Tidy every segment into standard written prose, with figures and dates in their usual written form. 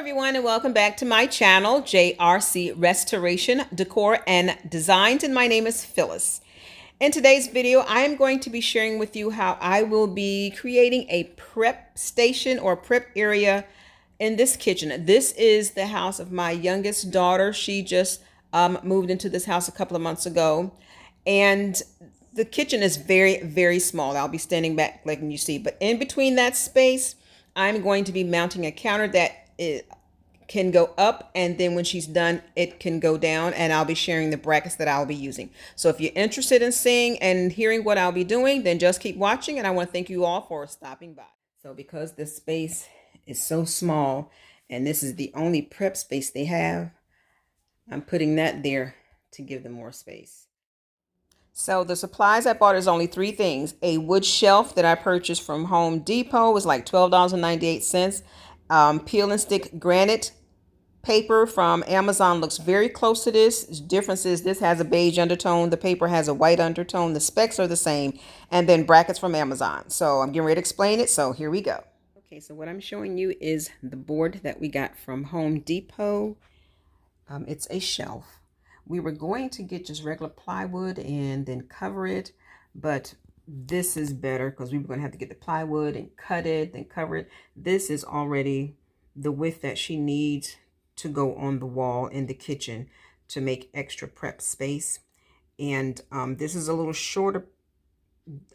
everyone, and welcome back to my channel, JRC Restoration, Decor, and Designs, and my name is Phyllis. In today's video, I am going to be sharing with you how I will be creating a prep station or prep area in this kitchen. This is the house of my youngest daughter. She just moved into this house a couple of months ago, and the kitchen is very, very small. I'll be standing back letting you see, but in between that space, I'm going to be mounting a counter that it can go up, and then when she's done it can go down, and I'll be sharing the brackets that I'll be using. So if you're interested in seeing and hearing what I'll be doing, then just keep watching, and I want to thank you all for stopping by. So because this space is so small and this is the only prep space they have, I'm putting that there to give them more space. So the supplies I bought is only three things. A wood shelf that I purchased from Home Depot was like $12.98. Peel and stick granite paper from Amazon looks very close to this. The difference is this has a beige undertone. The paper has a white undertone. The specs are the same. And then brackets from Amazon. So I'm getting ready to explain it. So here we go. Okay, so what I'm showing you is the board that we got from Home Depot. It's a shelf. We were going to get just regular plywood and then cover it, but this is better because we were going to have to get the plywood and cut it, then cover it. This is already the width that she needs to go on the wall in the kitchen to make extra prep space. And this is a little shorter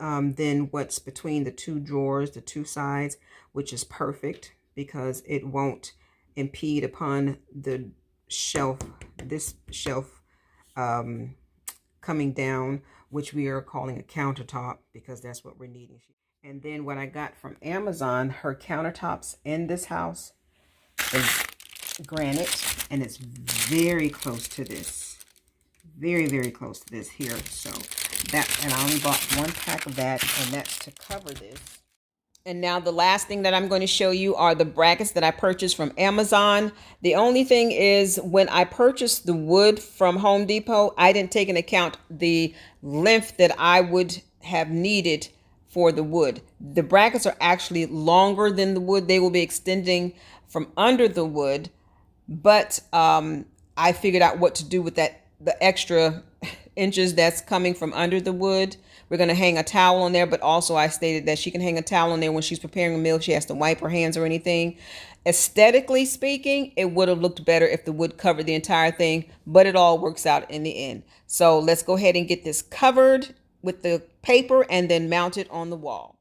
than what's between the two drawers, the two sides, which is perfect because it won't impede upon the shelf, this shelf coming down, which we are calling a countertop because that's what we're needing. And then what I got from Amazon, her countertops in this house is granite, and it's very close to this, very, very close to this here. So that, and I only bought one pack of that, and that's to cover this. And now the last thing that I'm going to show you are the brackets that I purchased from Amazon. The only thing is when I purchased the wood from Home Depot, I didn't take into account the length that I would have needed for the wood. The brackets are actually longer than the wood. They will be extending from under the wood, but I figured out what to do with that, the extra inches that's coming from under the wood. We're going to hang a towel on there, but also I stated that she can hang a towel on there when she's preparing a meal. She has to wipe her hands or anything. Aesthetically speaking, it would have looked better if the wood covered the entire thing, but it all works out in the end. So let's go ahead and get this covered with the paper and then mount it on the wall.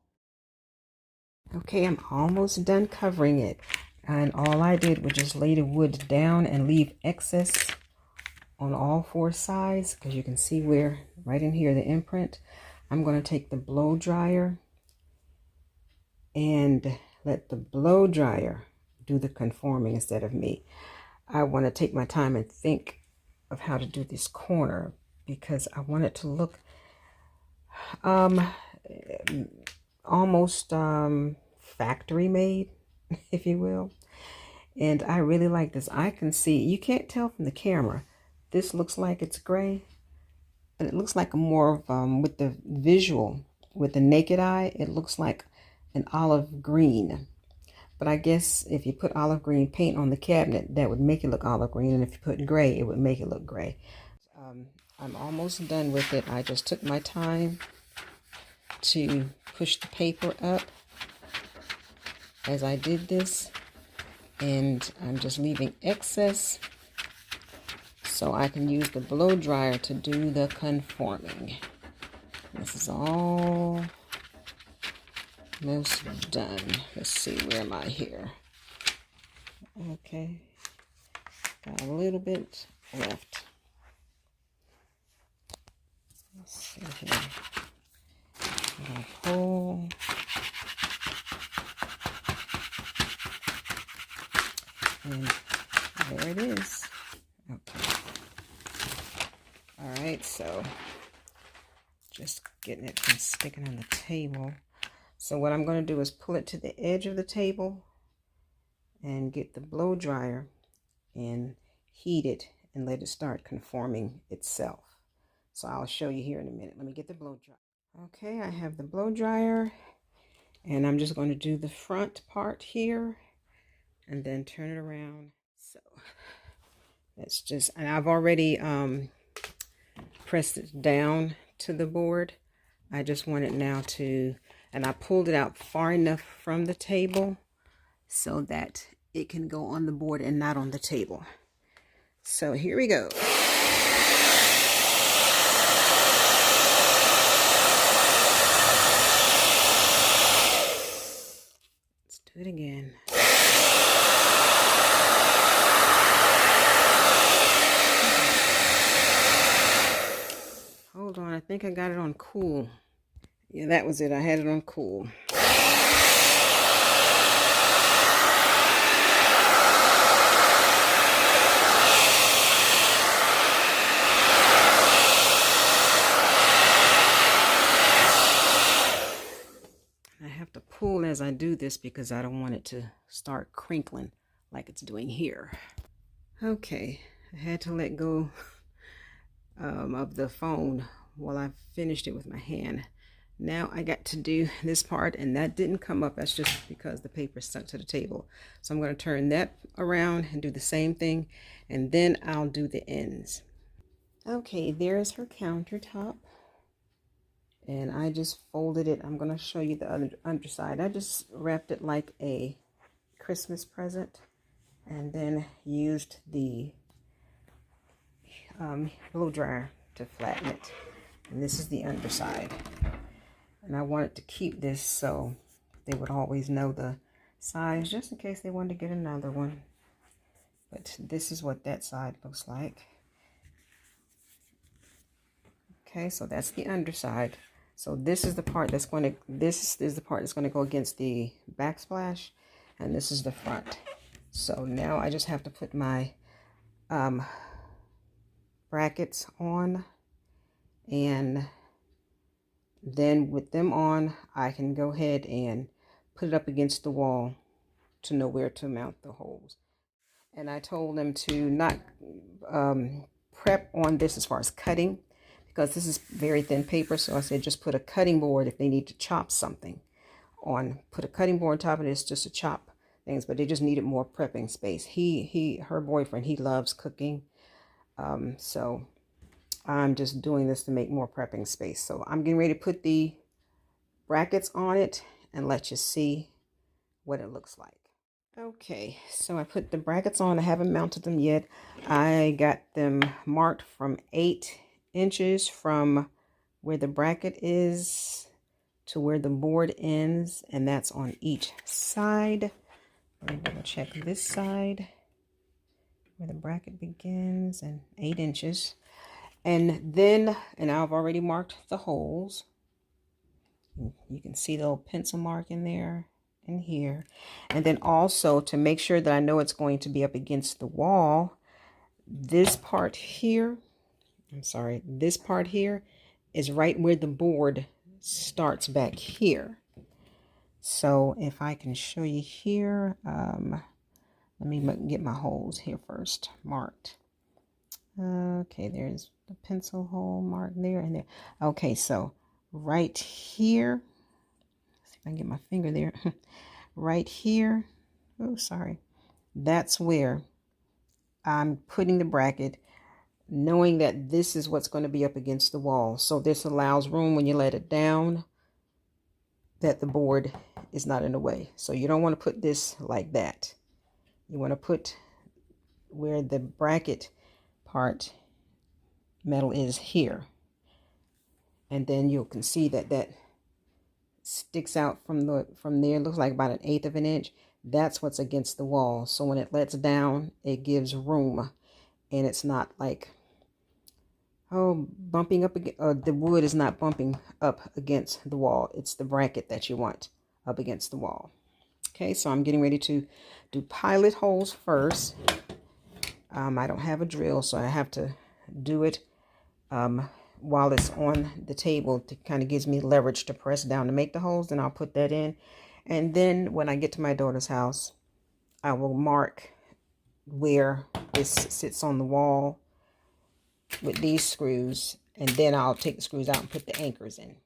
Okay, I'm almost done covering it. And all I did was just lay the wood down and leave excess on all four sides, because you can see where right in here the imprint. I'm going to take the blow dryer and let the blow dryer do the conforming instead of me. I want to take my time and think of how to do this corner because I want it to look almost factory made, if you will. And I really like this. I can see, you can't tell from the camera, this looks like it's gray, but it looks like a more of, with the visual, with the naked eye, it looks like an olive green. But I guess if you put olive green paint on the cabinet, that would make it look olive green. And if you put gray, it would make it look gray. I'm almost done with it. I just took my time to push the paper up as I did this. And I'm just leaving excess so I can use the blow dryer to do the conforming. This is all almost done. Let's see, where am I here? Okay, got a little bit left. Let's see here. I'll pull. And there it is. Okay. All right, so just getting it from sticking on the table. So what I'm going to do is pull it to the edge of the table and get the blow dryer and heat it and let it start conforming itself. So I'll show you here in a minute. Let me get the blow dryer. Okay, I have the blow dryer, and I'm just going to do the front part here and then turn it around. So that's just, and I've already pressed it down to the board. I just want it now to, and I pulled it out far enough from the table so that it can go on the board and not on the table. So here we go. Let's do it again. Hold on, I think I got it on cool. Yeah, that was it. I had it on cool. I have to pull as I do this because I don't want it to start crinkling like it's doing here. Okay, I had to let go of the phone while I finished it with my hand. Now I got to do this part, and that didn't come up. That's just because the paper stuck to the table. So I'm going to turn that around and do the same thing, and then I'll do the ends. Okay, there's her countertop, and I just folded it. I'm going to show you the other underside. I just wrapped it like a Christmas present, and then used the blow dryer to flatten it. And this is the underside. And I wanted to keep this so they would always know the size, just in case they wanted to get another one. But this is what that side looks like. Okay, so that's the underside. So this is the part that's going to, this is the part that's going to go against the backsplash, and this is the front. So now I just have to put my brackets on, and then with them on, I can go ahead and put it up against the wall to know where to mount the holes. And I told them to not prep on this as far as cutting, because this is very thin paper. So I said just put a cutting board if they need to chop something on. Put a cutting board on top of this just to chop things, but they just needed more prepping space. Her boyfriend, he loves cooking. So I'm just doing this to make more prepping space. So I'm getting ready to put the brackets on it and let you see what it looks like. Okay, so I put the brackets on. I haven't mounted them yet. I got them marked from 8 inches from where the bracket is to where the board ends, and that's on each side. I'm going to check this side where the bracket begins, and 8 inches. And then, and I've already marked the holes. You can see the little pencil mark in there and here. And then also, to make sure that I know it's going to be up against the wall, this part here, this part here is right where the board starts back here. So if I can show you here, let me get my holes here first marked. Okay, there's the pencil hole marked there and there. Okay, so right here, let's see if I can get my finger there. Right here, oh sorry, that's where I'm putting the bracket, knowing that this is what's going to be up against the wall. So this allows room when you let it down that the board is not in the way. So you don't want to put this like that. You want to put where the bracket part metal is here, and then you can see that that sticks out from there. It looks like about 1/8 of an inch. That's what's against the wall. So when it lets down, it gives room, and it's not like, oh, bumping up against, the wood is not bumping up against the wall. It's the bracket that you want up against the wall. Okay, so I'm getting ready to do pilot holes first. I don't have a drill, so I have to do it while it's on the table. To kind of gives me leverage to press down to make the holes. Then I'll put that in, and then when I get to my daughter's house, I will mark where this sits on the wall with these screws, and then I'll take the screws out and put the anchors in.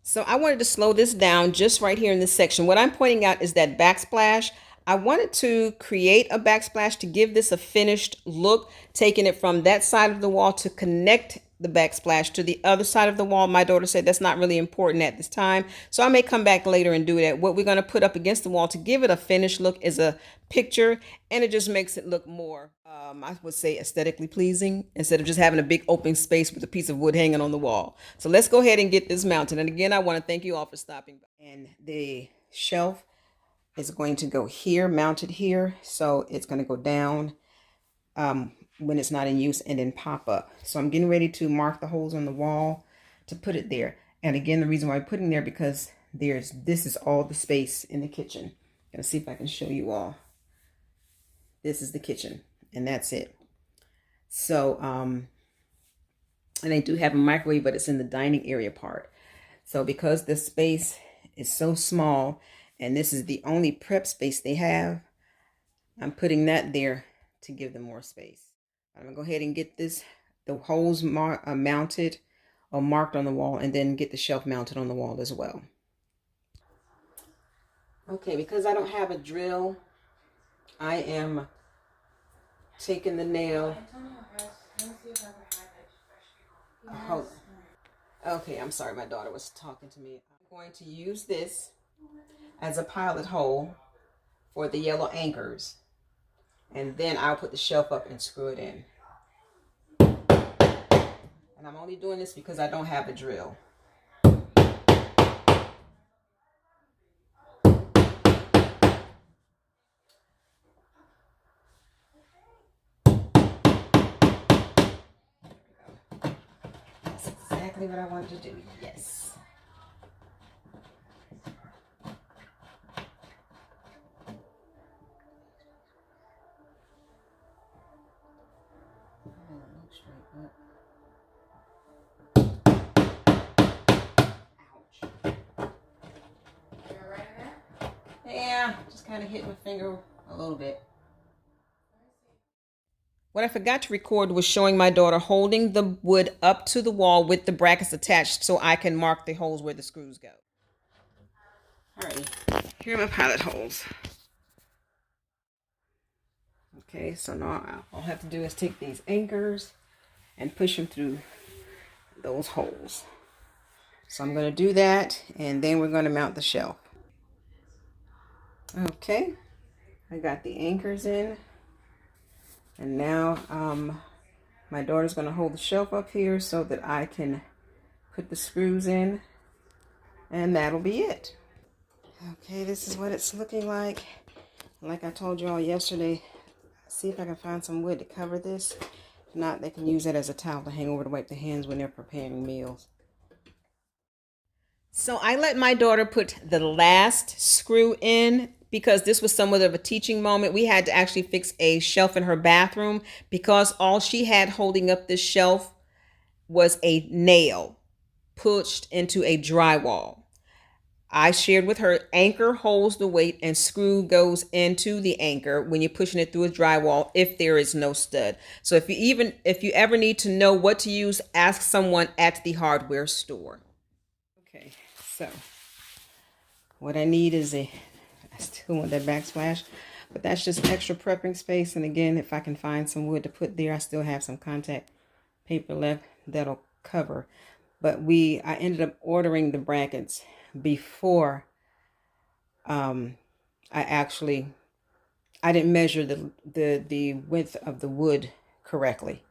So I wanted to slow this down just right here in this section. What I'm pointing out is that backsplash. I wanted to create a backsplash to give this a finished look, taking it from that side of the wall to connect the backsplash to the other side of the wall. My daughter said that's not really important at this time, so I may come back later and do that. What we're going to put up against the wall to give it a finished look is a picture, and it just makes it look more, I would say, aesthetically pleasing instead of just having a big open space with a piece of wood hanging on the wall. So let's go ahead and get this mounted. And again, I want to thank you all for stopping by. And the shelf is going to go here, mounted here. So it's going to go down when it's not in use and then pop up. So I'm getting ready to mark the holes on the wall to put it there. And again, the reason why I'm putting there because this is all the space in the kitchen. I'm gonna see if I can show you all. This is the kitchen and that's it. So, and they do have a microwave, but it's in the dining area part. So because the space is so small and this is the only prep space they have, I'm putting that there to give them more space. I'm gonna go ahead and get the holes mounted or marked on the wall, and then get the shelf mounted on the wall as well. Okay, because I don't have a drill, I am taking the nail. Oh, okay, I'm sorry, my daughter was talking to me. I'm going to use this as a pilot hole for the yellow anchors. And then I'll put the shelf up and screw it in. And I'm only doing this because I don't have a drill. That's exactly what I wanted to do, yes. Yeah, just kind of hit my finger a little bit. What I forgot to record was showing my daughter holding the wood up to the wall with the brackets attached so I can mark the holes where the screws go. Alrighty, here are my pilot holes. Okay, so now all I have to do is take these anchors and push them through those holes. So I'm going to do that, and then we're going to mount the shelf. Okay, I got the anchors in, and now my daughter's going to hold the shelf up here so that I can put the screws in, and that'll be it. Okay, this is what it's looking like. Like I told you all yesterday, see if I can find some wood to cover this. If not, they can use it as a towel to hang over to wipe their hands when they're preparing meals. So I let my daughter put the last screw in because this was somewhat of a teaching moment. We had to actually fix a shelf in her bathroom because all she had holding up this shelf was a nail pushed into a drywall. I shared with her, anchor holds the weight and screw goes into the anchor when you're pushing it through a drywall if there is no stud. So if you ever need to know what to use, ask someone at the hardware store. Okay, so what I need is I still want that backsplash, but that's just extra prepping space. And again, if I can find some wood to put there, I still have some contact paper left that'll cover. But I ended up ordering the brackets before I didn't measure the width of the wood correctly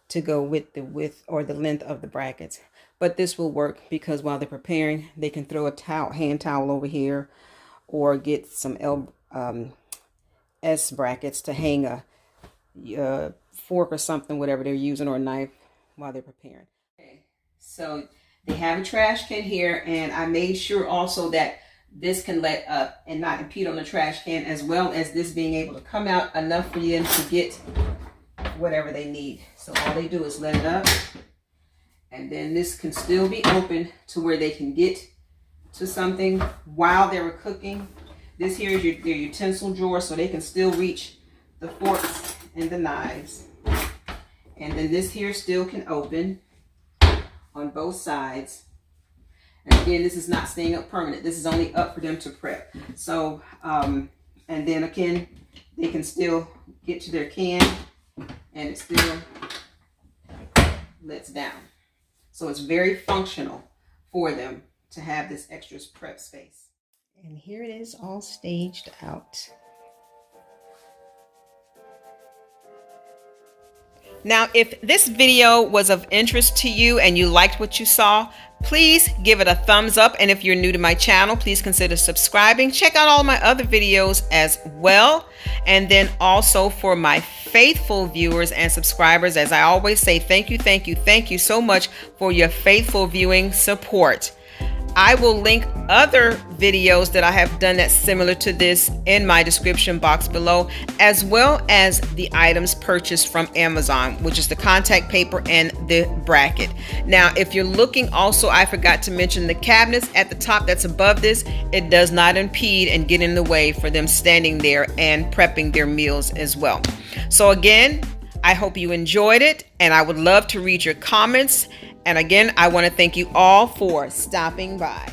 to go with the width or the length of the brackets. But this will work because while they're preparing, they can throw a hand towel over here or get some S brackets to hang a fork or something, whatever they're using, or a knife while they're preparing. Okay, so they have a trash can here, and I made sure also that this can let up and not impede on the trash can, as well as this being able to come out enough for them to get whatever they need. So all they do is let it up, and then this can still be open to where they can get to something while they were cooking. This here is their utensil drawer, so they can still reach the forks and the knives. And then this here still can open on both sides. And again, this is not staying up permanent. This is only up for them to prep. So And then again, they can still get to their can and it still lets down. So it's very functional for them to have this extra prep space. And here it is all staged out. Now, if this video was of interest to you and you liked what you saw, please give it a thumbs up. And if you're new to my channel, please consider subscribing. Check out all my other videos as well. And then also for my faithful viewers and subscribers, as I always say, thank you, thank you, thank you so much for your faithful viewing support. I will link other videos that I have done that's similar to this in my description box below, as well as the items purchased from Amazon, which is the contact paper and the bracket. Now, if you're looking also, I forgot to mention the cabinets at the top that's above this. It does not impede and get in the way for them standing there and prepping their meals as well. So again, I hope you enjoyed it, and I would love to read your comments. And again, I want to thank you all for stopping by.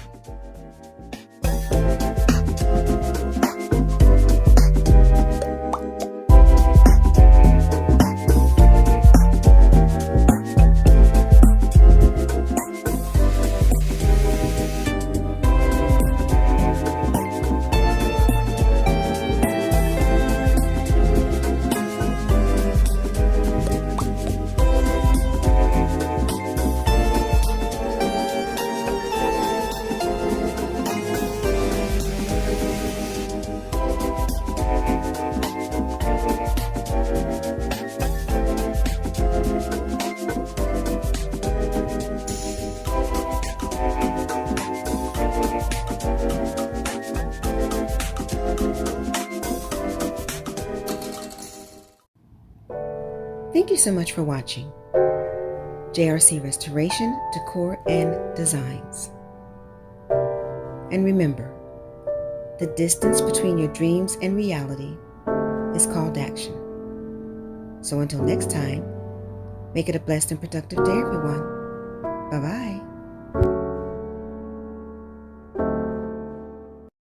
Thank you so much for watching JRC Restoration, Decor, and Designs. And remember, the distance between your dreams and reality is called action. So until next time, make it a blessed and productive day, everyone. Bye-bye.